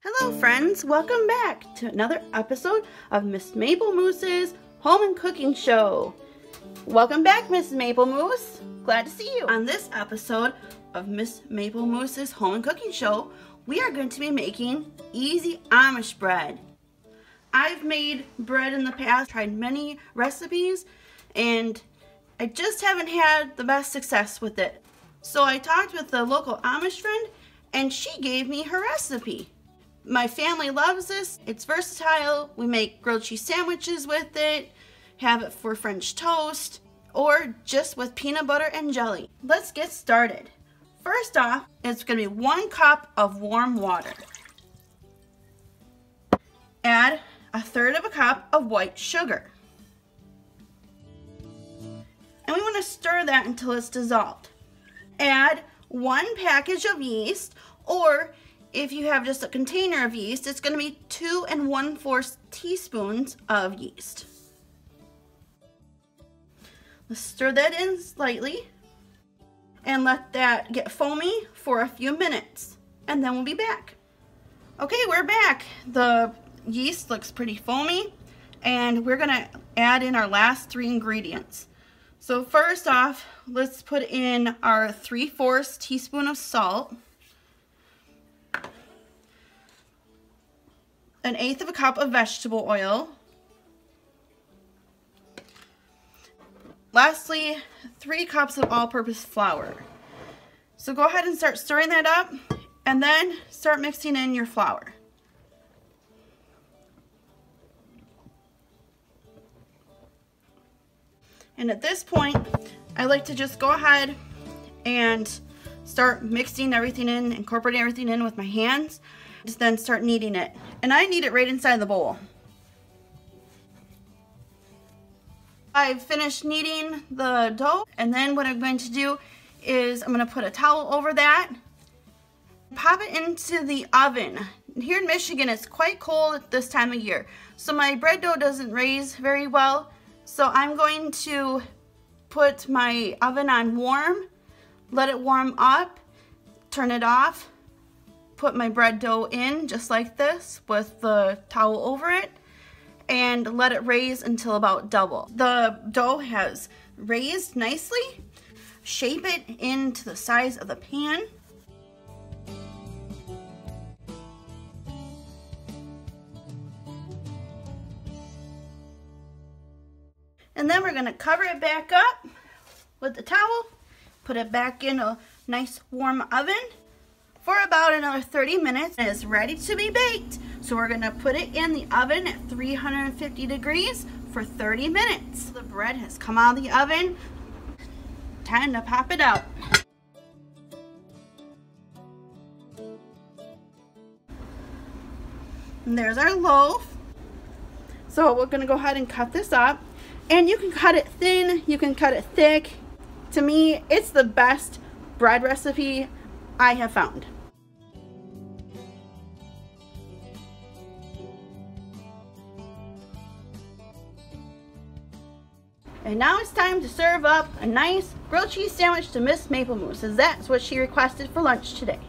Hello friends, welcome back to another episode of Miss Maple Moose's Home and Cooking Show. Welcome back, Miss Maple Moose. Glad to see you. On this episode of Miss Maple Moose's Home and Cooking Show, we are going to be making easy Amish bread. I've made bread in the past, tried many recipes, and I just haven't had the best success with it. So I talked with a local Amish friend, and she gave me her recipe. My family loves this. It's versatile. We make grilled cheese sandwiches with it, have it for French toast, or just with peanut butter and jelly. Let's get started. First off, it's going to be 1 cup of warm water. Add 1/3 cup of white sugar. And we want to stir that until it's dissolved. Add 1 package of yeast, or if you have just a container of yeast, it's going to be 2 1/4 teaspoons of yeast. Let's stir that in slightly and let that get foamy for a few minutes, and then we'll be back. Okay, we're back. The yeast looks pretty foamy, and we're going to add in our last 3 ingredients. So first off, let's put in our 3/4 teaspoon of salt, 1/8 cup of vegetable oil, lastly 3 cups of all-purpose flour. So go ahead and start stirring that up, and then start mixing in your flour. And at this point, I like to just go ahead and start mixing everything in, incorporating everything in with my hands, just then start kneading it. And I knead it right inside the bowl. I've finished kneading the dough, and then what I'm going to do is I'm going to put a towel over that, pop it into the oven. Here in Michigan, it's quite cold at this time of year, so my bread dough doesn't raise very well. So I'm going to put my oven on warm, let it warm up, turn it off, put my bread dough in just like this with the towel over it, and let it raise until about double. The dough has raised nicely. Shape it into the size of the pan. And then we're going to cover it back up with the towel, put it back in a nice warm oven for about another 30 minutes, and it's ready to be baked. So we're going to put it in the oven at 350 degrees for 30 minutes. The bread has come out of the oven. Time to pop it out. And there's our loaf. So we're going to go ahead and cut this up. And you can cut it thin, you can cut it thick. To me, it's the best bread recipe I have found. And now it's time to serve up a nice grilled cheese sandwich to Miss Maple Moose, as that's what she requested for lunch today.